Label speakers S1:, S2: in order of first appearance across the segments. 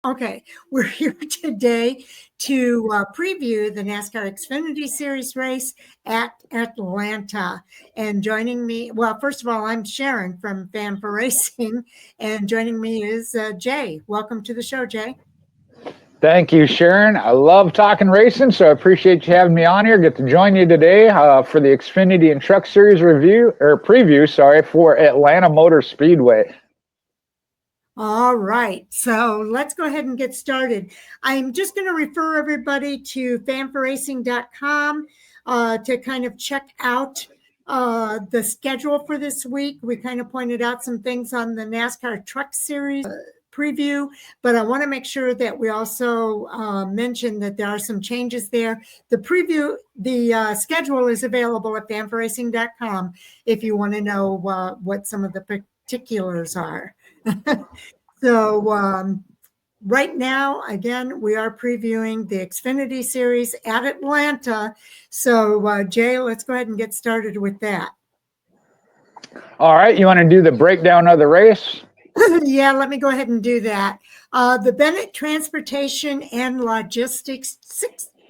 S1: Okay, we're here today to preview the NASCAR Xfinity Series race at Atlanta. And joining me, well, first of all, I'm Sharon from Fan for Racing, and joining me is Jay. Welcome to the show, Jay.
S2: Thank you, Sharon. I love talking racing, so I appreciate you having me on here. Get to join you today for the Xfinity and Truck Series preview, for Atlanta Motor Speedway.
S1: All right, so let's go ahead and get started. I'm just going to refer everybody to fanforracing.com to kind of check out the schedule for this week. We kind of pointed out some things on the NASCAR Truck Series preview, but I want to make sure that we also mention that there are some changes there. The schedule is available at fanforracing.com if you want to know what some of the particulars are. So right now, again, we are previewing the Xfinity Series at Atlanta. So Jay, let's go ahead and get started with that.
S2: All right, you want to do the breakdown of the race?
S1: Yeah, let me go ahead and do that. The Bennett Transportation and Logistics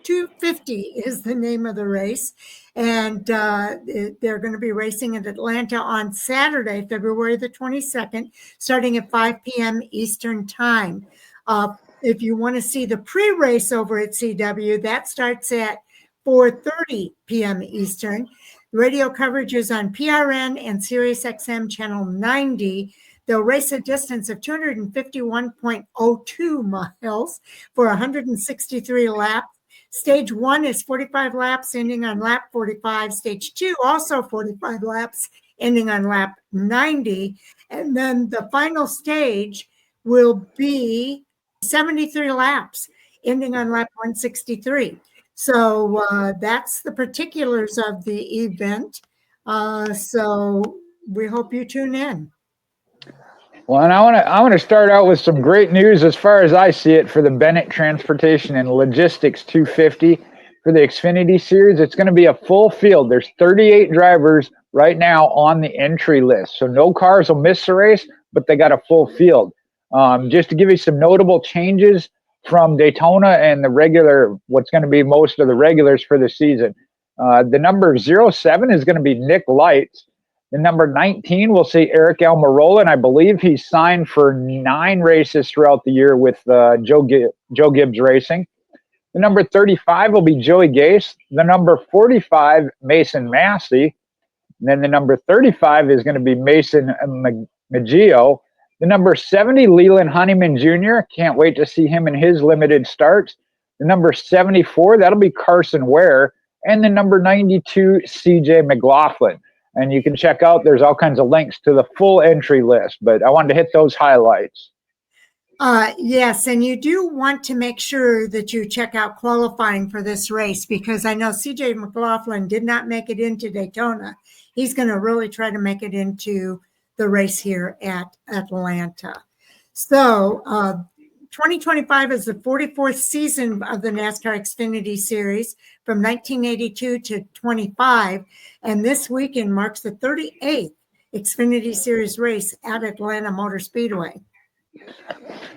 S1: 250 is the name of the race. And they're going to be racing in Atlanta on Saturday, February the 22nd, starting at 5 p.m. Eastern Time. If you want to see the pre-race over at CW, that starts at 4:30 p.m. Eastern. Radio coverage is on PRN and SiriusXM Channel 90. They'll race a distance of 251.02 miles for 163 laps. Stage 1 is 45 laps, ending on lap 45. Stage 2, also 45 laps, ending on lap 90. And then the final stage will be 73 laps, ending on lap 163. So that's the particulars of the event. So we hope you tune in.
S2: Well, and I want to start out with some great news as far as I see it for the Bennett Transportation and Logistics 250 for the Xfinity Series. It's going to be a full field. There's 38 drivers right now on the entry list, so no cars will miss the race, but they got a full field. Just to give you some notable changes from Daytona and the regular, what's going to be most of the regulars for the season. The number 07 is going to be Nick Lights. The number 19, we'll see Eric Almirola, and I believe he's signed for 9 races throughout the year with Joe Gibbs Racing. The number 35 will be Joey Gase. The number 45, Mason Massey. And then the number 35 is going to be Mason Maggio. The number 70, Leland Honeyman Jr. Can't wait to see him in his limited starts. The number 74, that'll be Carson Ware. And the number 92, CJ McLaughlin. And you can check out, there's all kinds of links to the full entry list, but I wanted to hit those highlights.
S1: Yes, and you do want to make sure that you check out qualifying for this race, because I know CJ McLaughlin did not make it into Daytona. He's going to really try to make it into the race here at Atlanta. So 2025 is the 44th season of the NASCAR Xfinity Series from 1982 to 25, and this weekend marks the 38th Xfinity Series race at Atlanta Motor Speedway.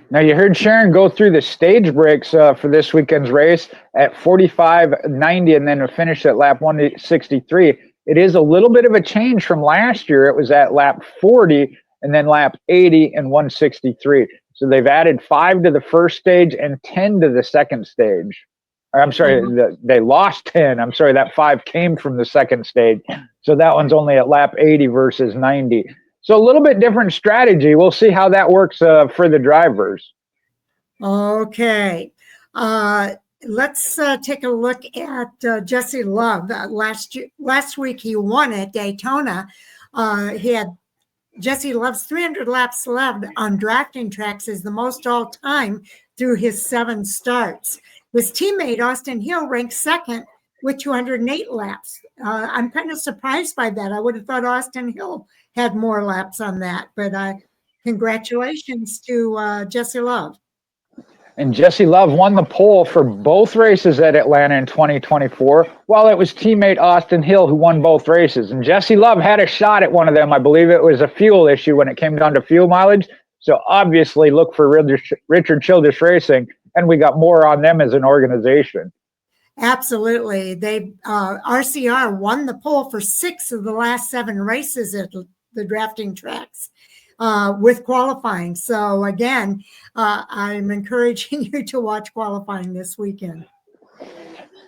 S2: Now, you heard Sharon go through the stage breaks for this weekend's race at 45.90 and then finish at lap 163. It is a little bit of a change from last year. It was at lap 40 and then lap 80 and 163. So they've added 5 to the first stage and 10 to the second stage. I'm sorry, they lost 10. I'm sorry, that 5 came from the second stage. So that one's only at lap 80 versus 90. So a little bit different strategy. We'll see how that works for the drivers.
S1: Okay. Let's take a look at Jesse Love. Last week he won at Daytona. He had Jesse Love's 300 laps left on drafting tracks is the most all time through his 7 starts. His teammate Austin Hill ranked second with 208 laps. I'm kind of surprised by that. I would have thought Austin Hill had more laps on that, but congratulations to Jesse Love.
S2: And Jesse Love won the pole for both races at Atlanta in 2024, while it was teammate Austin Hill who won both races. And Jesse Love had a shot at one of them. I believe it was a fuel issue when it came down to fuel mileage. So obviously look for Richard Childress Racing, and we got more on them as an organization.
S1: Absolutely. RCR won the pole for 6 of the last 7 races at the drafting tracks with qualifying. So again, I'm encouraging you to watch qualifying this weekend.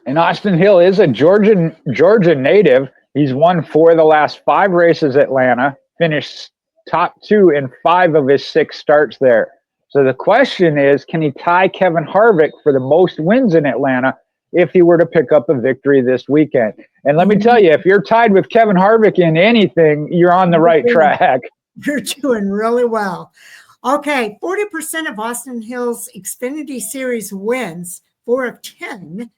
S2: And Austin Hill is a Georgia native. He's won 4 of the last 5 races at Atlanta, finished top 2 in 5 of his 6 starts there. So the question is, can he tie Kevin Harvick for the most wins in Atlanta if he were to pick up a victory this weekend? And let me tell you, if you're tied with Kevin Harvick in anything, you're on the right track.
S1: You're doing really well. Okay, 40% of Austin Hill's Xfinity Series wins, 4 of 10,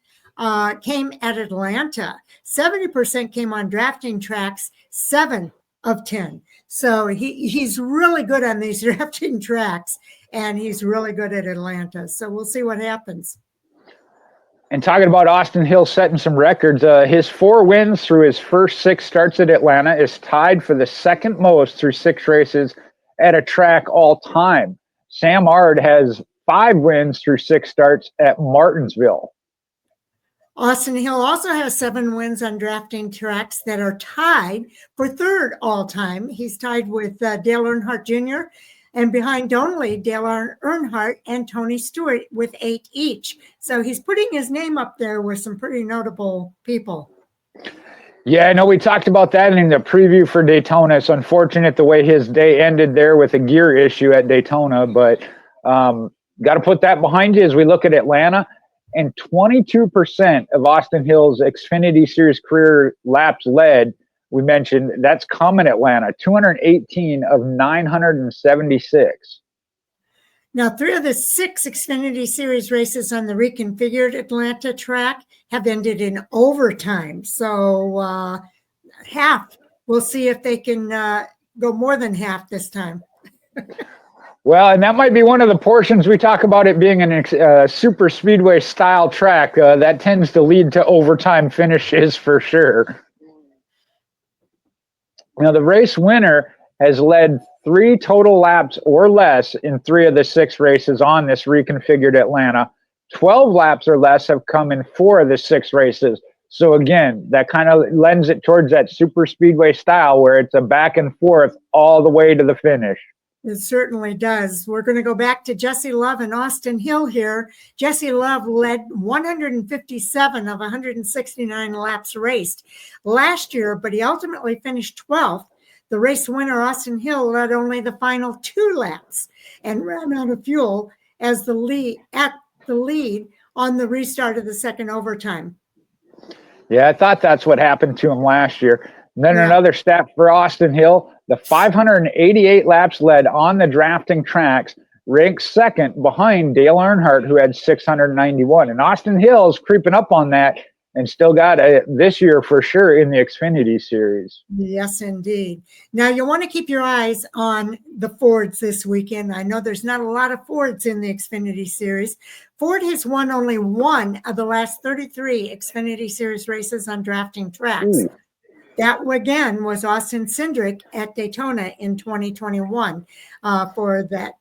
S1: came at Atlanta. 70% came on drafting tracks, 7 of 10. So he's really good on these drafting tracks, and he's really good at Atlanta. So we'll see what happens.
S2: And talking about Austin Hill setting some records, his 4 wins through his first 6 starts at Atlanta is tied for the second most through 6 races at a track all time. Sam Ard has 5 wins through 6 starts at Martinsville.
S1: Austin Hill also has 7 wins on drafting tracks that are tied for 3rd all time. He's tied with Dale Earnhardt Jr., and behind only Dale Earnhardt and Tony Stewart with 8 each. So he's putting his name up there with some pretty notable people.
S2: Yeah, I know we talked about that in the preview for Daytona. It's unfortunate the way his day ended there with a gear issue at Daytona, but got to put that behind you as we look at Atlanta. And 22% of Austin Hill's Xfinity Series career laps led, we mentioned, that's come in Atlanta, 218 of 976.
S1: Now, 3 of the 6 Xfinity Series races on the reconfigured Atlanta track have ended in overtime. So half, we'll see if they can go more than half this time.
S2: Well, and that might be one of the portions we talk about it being a super speedway style track. That tends to lead to overtime finishes for sure. Now, the race winner has led 3 total laps or less in 3 of the 6 races on this reconfigured Atlanta. 12 laps or less have come in 4 of the 6 races. So again, that kind of lends it towards that super speedway style where it's a back and forth all the way to the finish.
S1: It certainly does. We're going to go back to Jesse Love and Austin Hill here. Jesse Love led 157 of 169 laps raced last year, but he ultimately finished 12th. The race winner, Austin Hill, led only the final 2 laps and ran out of fuel as the lead on the restart of the second overtime.
S2: Yeah, I thought that's what happened to him last year. And then another stat for Austin Hill, the 588 laps led on the drafting tracks ranks 2nd behind Dale Earnhardt, who had 691. And Austin Hill's creeping up on that and still got it this year for sure in the Xfinity Series.
S1: Yes, indeed. Now, you want to keep your eyes on the Fords this weekend. I know there's not a lot of Fords in the Xfinity Series. Ford has won only 1 of the last 33 Xfinity Series races on drafting tracks.
S2: Ooh.
S1: That, again, was Austin Cindric at Daytona in 2021 for that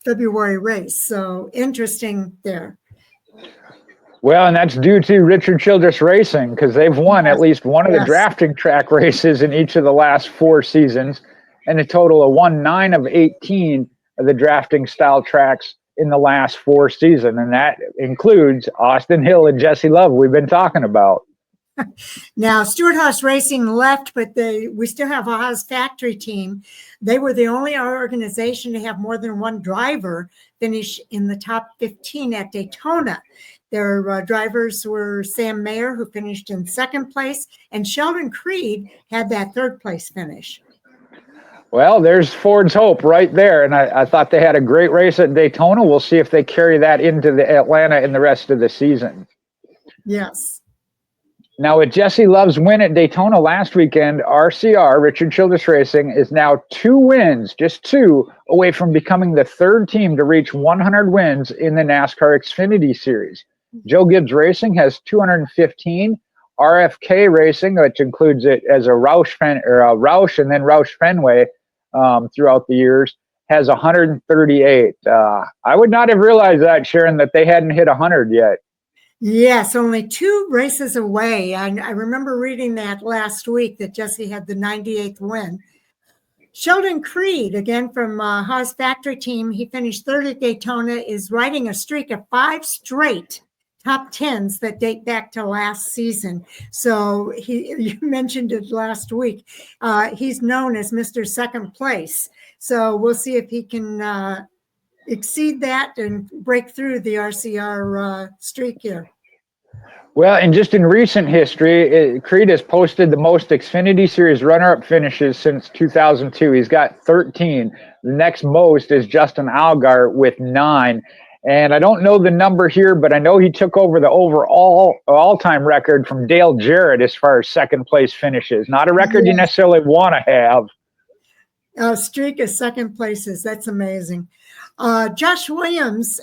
S1: February race. So interesting there.
S2: Well, and that's due to Richard Childress Racing because they've won at least one of the drafting track races in each of the last 4 seasons, and a total of won 9 of 18 of the drafting style tracks in the last 4 seasons. And that includes Austin Hill and Jesse Love we've been talking about.
S1: Now, Stewart-Haas Racing left, but we still have a Haas factory team. They were the only organization to have more than 1 driver finish in the top 15 at Daytona. Their drivers were Sam Mayer, who finished in 2nd place, and Sheldon Creed had that 3rd place finish.
S2: Well, there's Ford's hope right there. And I thought they had a great race at Daytona. We'll see if they carry that into the Atlanta in the rest of the season.
S1: Yes.
S2: Now, with Jesse Love's win at Daytona last weekend, RCR, Richard Childress Racing, is now 2 wins, just 2, away from becoming the 3rd team to reach 100 wins in the NASCAR Xfinity Series. Joe Gibbs Racing has 215. RFK Racing, which includes it as a Roush and then Roush Fenway throughout the years, has 138. I would not have realized that, Sharon, that they hadn't hit 100 yet.
S1: Yes, only 2 races away. I remember reading that last week that Jesse had the 98th win. Sheldon Creed, again from Haas Factory Team, he finished third at Daytona, is riding a streak of 5 straight top 10s that date back to last season. So you mentioned it last week. He's known as Mr. Second Place. So we'll see if he can exceed that and break through the RCR streak here.
S2: Well, and just in recent history, Creed has posted the most Xfinity Series runner-up finishes since 2002. He's got 13. The next most is Justin Allgaier with 9. And I don't know the number here, but I know he took over the overall all-time record from Dale Jarrett as far as second place finishes. Not a record you necessarily want to have.
S1: A streak of second places. That's amazing. Josh Williams,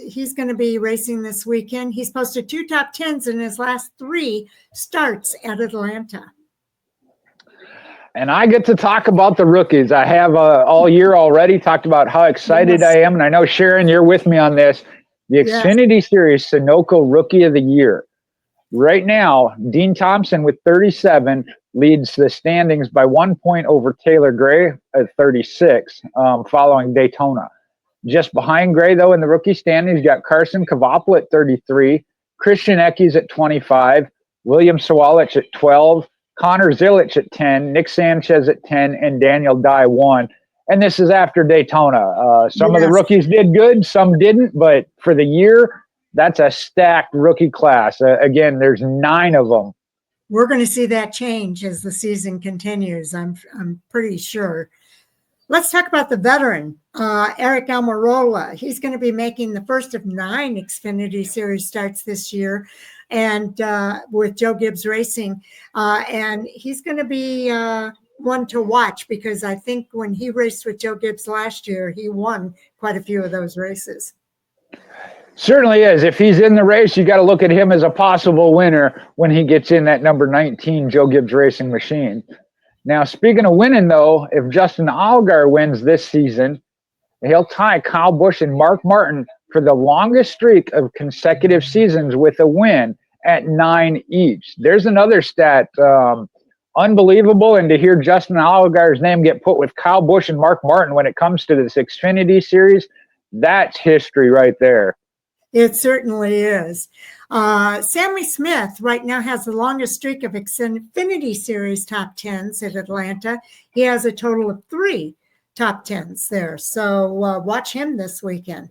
S1: he's going to be racing this weekend. He's posted 2 top 10s in his last 3 starts at Atlanta.
S2: And I get to talk about the rookies. I have all year already talked about how excited I am. And I know, Sharon, you're with me on this. The Xfinity Series Sunoco Rookie of the Year. Right now, Dean Thompson with 37 leads the standings by 1 point over Taylor Gray at 36 following Daytona. Just behind Gray, though, in the rookie standings, you got Carson Kvapil at 33, Christian Eckes at 25, William Sawalich at 12, Connor Zilich at 10, Nick Sanchez at 10, and Daniel Dye 1. And this is after Daytona. Some of the rookies did good, some didn't, but for the year, that's a stacked rookie class. Again, there's 9 of them.
S1: We're going to see that change as the season continues, I'm pretty sure. Let's talk about the veteran, Eric Almirola. He's going to be making the first of 9 Xfinity Series starts this year, and with Joe Gibbs Racing. And he's going to be one to watch, because I think when he raced with Joe Gibbs last year, he won quite a few of those races.
S2: Certainly is. If he's in the race, you got to look at him as a possible winner when he gets in that number 19 Joe Gibbs Racing machine. Now, speaking of winning, though, if Justin Allgaier wins this season, he'll tie Kyle Busch and Mark Martin for the longest streak of consecutive seasons with a win at 9 each. There's another stat, unbelievable, and to hear Justin Allgaier's name get put with Kyle Busch and Mark Martin when it comes to this Xfinity Series, that's history right there.
S1: It certainly is. Sammy Smith right now has the longest streak of Xfinity Series top 10s at Atlanta. He has a total of 3 top 10s there. So watch him this weekend.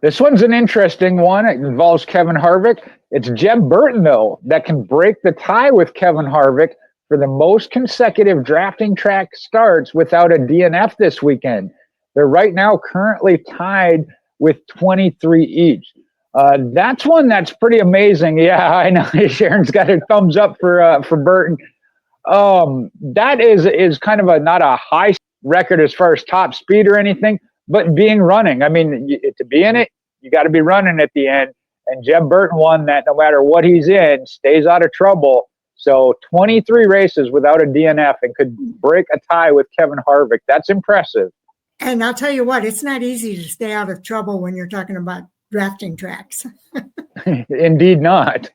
S2: This one's an interesting one. It involves Kevin Harvick. It's Jeb Burton, though, that can break the tie with Kevin Harvick for the most consecutive drafting track starts without a DNF this weekend. They're right now currently tied with 23 each. That's one that's pretty amazing. Yeah, I know Sharon's got a thumbs up for Burton. That is kind of not a high record as far as top speed or anything, but being running. I mean, to be in it, you got to be running at the end. And Jeb Burton won that no matter what he's in, stays out of trouble. So 23 races without a DNF and could break a tie with Kevin Harvick. That's impressive.
S1: And I'll tell you what, it's not easy to stay out of trouble when you're talking about drafting tracks.
S2: Indeed not.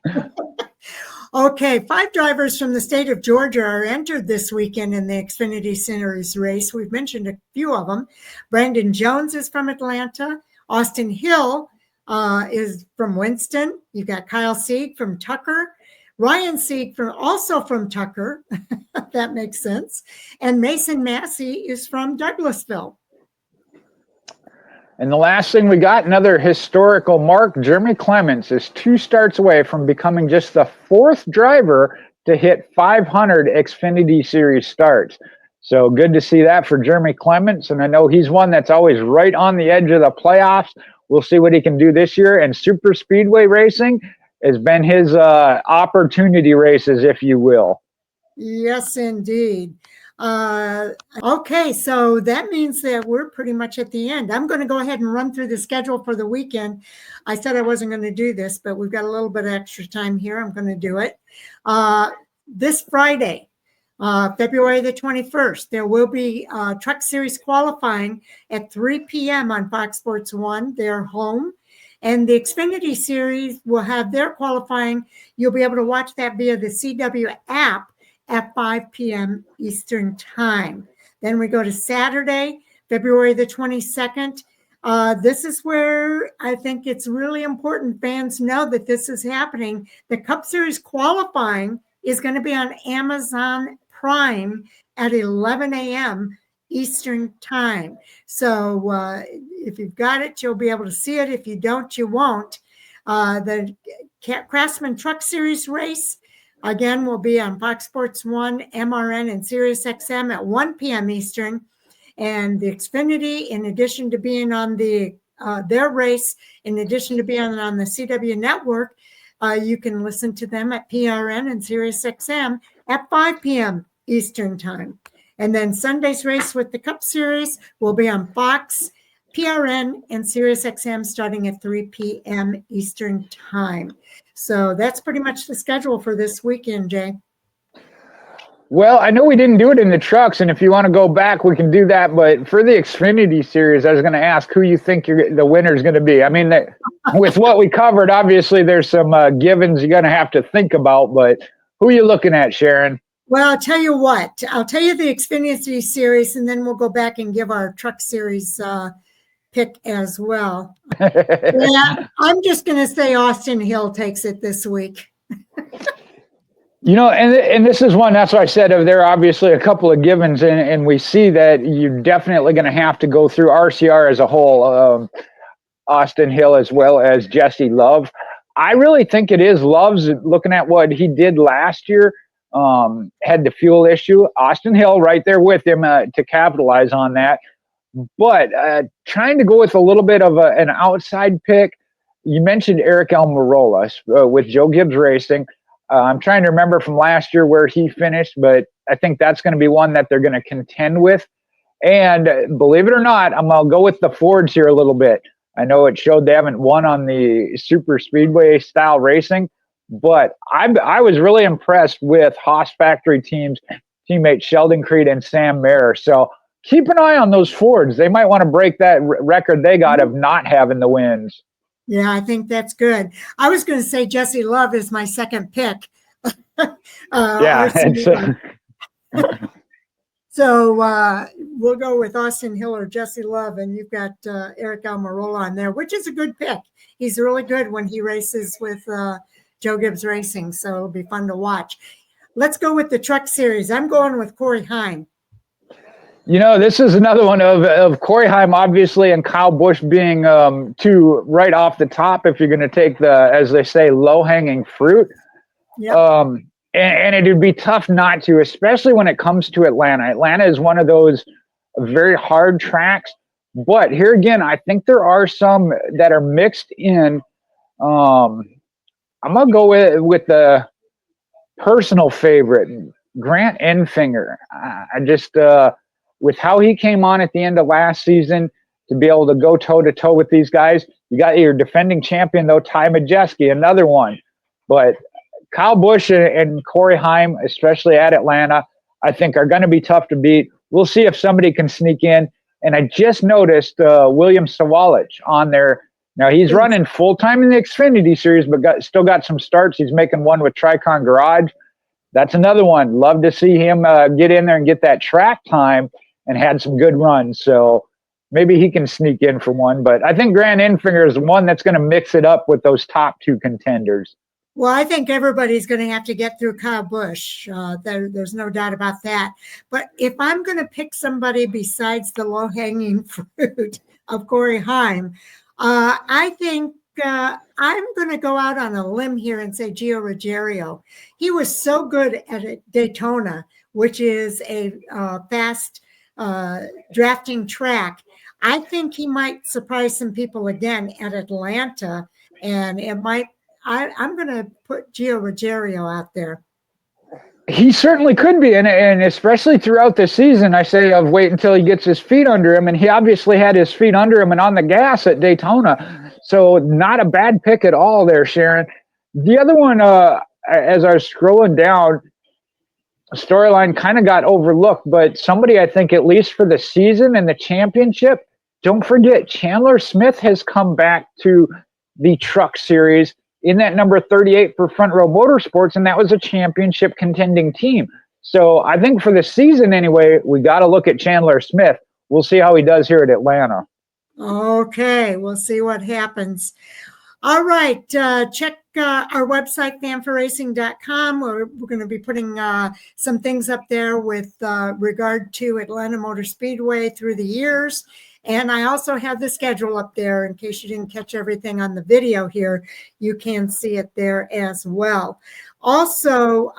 S1: Okay, 5 drivers from the state of Georgia are entered this weekend in the Xfinity Series race. We've mentioned a few of them. Brandon Jones is from Atlanta. Austin Hill is from Winston. You've got Kyle Sieg from Tucker. Ryan Sieg also from Tucker. That makes sense. And Mason Massey is from Douglasville.
S2: And the last thing we got, another historical mark. Jeremy Clements is 2 starts away from becoming just the 4th driver to hit 500 Xfinity Series starts. So good to see that for Jeremy Clements. And I know he's one that's always right on the edge of the playoffs. We'll see what he can do this year. And super speedway racing has been his opportunity races, if you will.
S1: Yes, indeed. Okay, so that means that we're pretty much at the end. I'm going to go ahead and run through the schedule for the weekend. I said I wasn't going to do this, but we've got a little bit of extra time here. I'm going to do it. This Friday, February the 21st. There will be Truck Series qualifying at 3 p.m. on Fox Sports 1, their home. And the Xfinity Series will have their qualifying. You'll be able to watch that via the CW app at 5 p.m. Eastern Time. Then we go to Saturday, February the 22nd. This is where I think it's really important fans know that this is happening. The Cup Series qualifying is going to be on Amazon Prime at 11 a.m. Eastern Time. So if you've got it, you'll be able to see it. If you don't, you won't. The Craftsman Truck Series race, again, will be on Fox Sports 1, MRN, and Sirius XM at 1 p.m. Eastern. And the Xfinity, in addition to being on their race, in addition to being on the CW network, you can listen to them at PRN and Sirius XM at 5 p.m. Eastern Time. And then Sunday's race with the Cup Series will be on Fox, PRN, and Sirius XM starting at 3 p.m. Eastern Time. So that's pretty much the schedule for this weekend, Jay.
S2: Well, I know we didn't do it in the trucks, and if you want to go back, we can do that. But for the Xfinity Series, I was going to ask who you think the winner is going to be. I mean, with what we covered, obviously there's some givens you're going to have to think about, but who are you looking at, Sharon?
S1: Well, I'll tell you what. I'll tell you the Xfinity Series, and then we'll go back and give our Truck Series pick as well. Yeah, I'm just going to say Austin Hill takes it this week.
S2: You know, and this is one, that's why I said there are obviously a couple of givens, and we see that you're definitely going to have to go through RCR as a whole, Austin Hill as well as Jesse Love. I really think it is Love's, looking at what he did last year, had the fuel issue. Austin Hill right there with him to capitalize on that. But trying to go with a little bit of an outside pick, you mentioned Eric Almirola with Joe Gibbs Racing. I'm trying to remember from last year where he finished, but I think that's going to be one that they're going to contend with. And believe it or not, I'm going to go with the Fords here a little bit. I know it showed they haven't won on the super speedway style racing, but I was really impressed with Haas Factory teammates Sheldon Creed and Sam Mayer. So keep an eye on those Fords. They might want to break that record they got of not having the wins.
S1: Yeah, I think that's good. I was going to say Jesse Love is my second pick. So we'll go with Austin Hill or Jesse Love, and you've got Eric Almirola on there, which is a good pick. He's really good when he races with Joe Gibbs Racing, so it'll be fun to watch. Let's go with the Truck Series. I'm going with Corey Heim.
S2: You know, this is another one of Corey Heim, obviously, and Kyle Busch being two right off the top if you're going to take the, as they say, low-hanging fruit.
S1: Yep.
S2: And it would be tough not to, especially when it comes to Atlanta. Atlanta is one of those very hard tracks. But here again, I think there are some that are mixed in. I'm going to go with the personal favorite, Grant Enfinger. I just... with how he came on at the end of last season to be able to go toe-to-toe with these guys. You got your defending champion, though, Ty Majeski, another one. But Kyle Busch and Corey Heim, especially at Atlanta, I think are going to be tough to beat. We'll see if somebody can sneak in. And I just noticed William Sawalich on there. Now, he's running full-time in the Xfinity Series, but still got some starts. He's making one with Tricon Garage. That's another one. Love to see him get in there and get that track time, and had some good runs. So maybe he can sneak in for one. But I think Grant Enfinger is one that's going to mix it up with those top two contenders.
S1: Well, I think everybody's going to have to get through Kyle Busch. There's no doubt about that. But if I'm going to pick somebody besides the low-hanging fruit of Corey Heim, I think I'm going to go out on a limb here and say Gio Ruggiero. He was so good at Daytona, which is a fast drafting track. I think he might surprise some people again at Atlanta, and it might. I'm going to put Gio Ruggiero out there.
S2: He certainly could be, and especially throughout the season, I say of wait until he gets his feet under him, and he obviously had his feet under him and on the gas at Daytona, so not a bad pick at all there, Sharon. The other one, as I was scrolling down, storyline kind of got overlooked, but somebody I think at least for the season and the championship, don't forget Chandler Smith has come back to the Truck Series in that number 38 for Front Row Motorsports, and that was a championship contending team. So I think for the season anyway, we got to look at Chandler Smith. We'll see how he does here at Atlanta.
S1: Okay, we'll see what happens. All right, check our website, fanforracing.com. We're going to be putting some things up there with regard to Atlanta Motor Speedway through the years. And I also have the schedule up there in case you didn't catch everything on the video here. You can see it there as well. Also,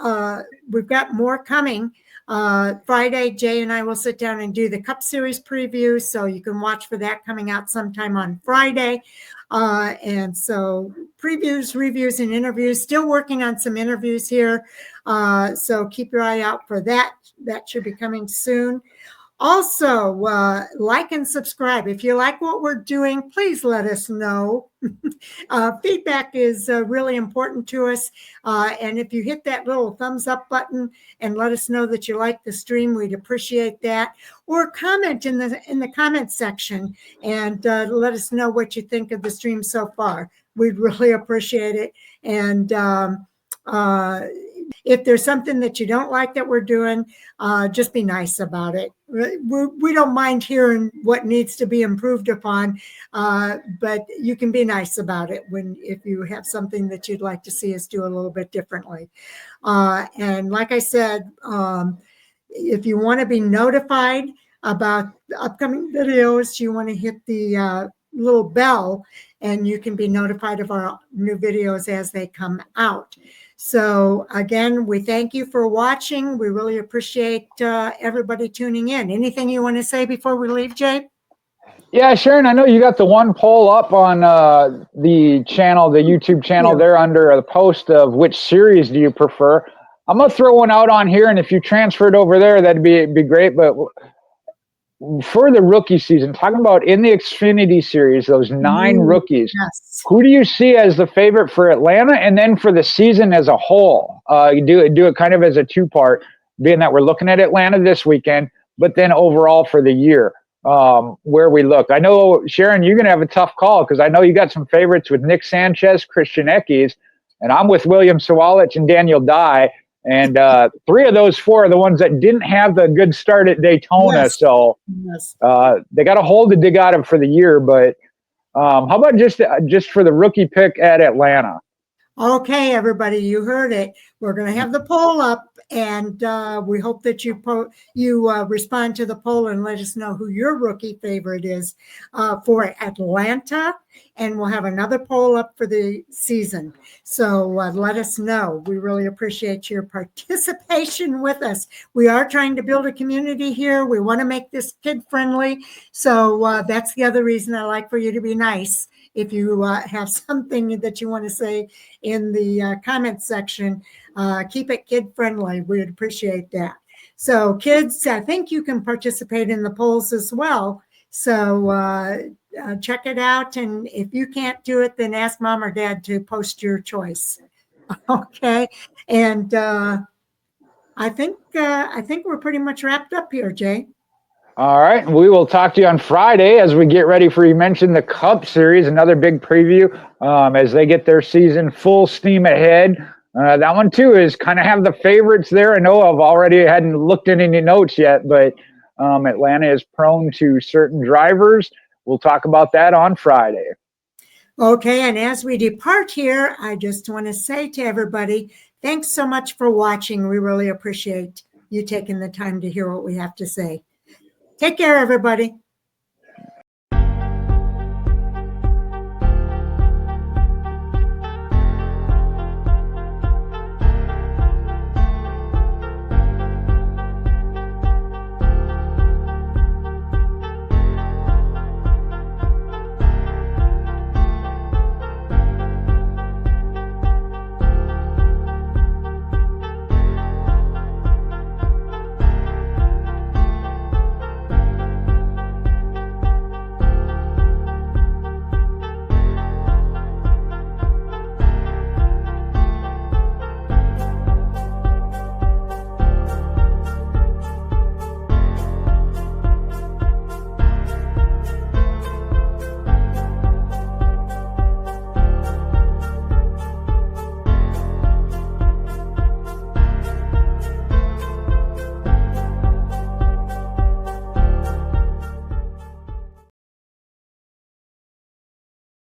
S1: we've got more coming. Friday, Jay and I will sit down and do the Cup Series preview, so you can watch for that coming out sometime on Friday. And so previews, reviews, and interviews. Still working on some interviews here, so keep your eye out for that. That should be coming soon. Also, like and subscribe. If you like what we're doing, please let us know. Feedback is really important to us. And if you hit that little thumbs up button and let us know that you like the stream, we'd appreciate that. Or comment in the comment section and let us know what you think of the stream so far. We'd really appreciate it. And if there's something that you don't like that we're doing, just be nice about it. We don't mind hearing what needs to be improved upon, but you can be nice about it if you have something that you'd like to see us do a little bit differently. And like I said, if you want to be notified about the upcoming videos, you want to hit the little bell and you can be notified of our new videos as they come out. So again, we thank you for watching. We really appreciate everybody tuning in. Anything you want to say before we leave, Jay?
S2: Yeah, Sharon, I know you got the one poll up on the channel, the YouTube channel there under the post of which series do you prefer. I'm going to throw one out on here, and if you transferred over there, that'd be great. But for the rookie season, talking about in the Xfinity Series, those 9 rookies,
S1: yes.
S2: Who do you see as the favorite for Atlanta? And then for the season as a whole, you do it kind of as a two-part, being that we're looking at Atlanta this weekend, but then overall for the year, where we look. I know, Sharon, you're going to have a tough call because I know you got some favorites with Nick Sanchez, Christian Eckes, and I'm with William Sawalich and Daniel Dye. And 3 of those 4 are the ones that didn't have the good start at Daytona.
S1: Yes.
S2: So they got a hole to dig out of for the year. But how about just for the rookie pick at Atlanta?
S1: Okay, everybody, you heard it. We're going to have the poll up, and we hope that you respond to the poll and let us know who your rookie favorite is for Atlanta. And we'll have another poll up for the season. So let us know. We really appreciate your participation with us. We are trying to build a community here. We want to make this kid-friendly. So that's the other reason I like for you to be nice. If you have something that you want to say in the comments section, keep it kid-friendly. We'd appreciate that. So kids, I think you can participate in the polls as well. So check it out. And if you can't do it, then ask mom or dad to post your choice. Okay. And I think we're pretty much wrapped up here, Jay.
S2: All right. We will talk to you on Friday as we get ready for, you mentioned the Cup Series, another big preview as they get their season full steam ahead. That one, too, is kind of have the favorites there. I know I've already hadn't looked at any notes yet, but Atlanta is prone to certain drivers. We'll talk about that on Friday.
S1: Okay. And as we depart here, I just want to say to everybody, thanks so much for watching. We really appreciate you taking the time to hear what we have to say. Take care, everybody.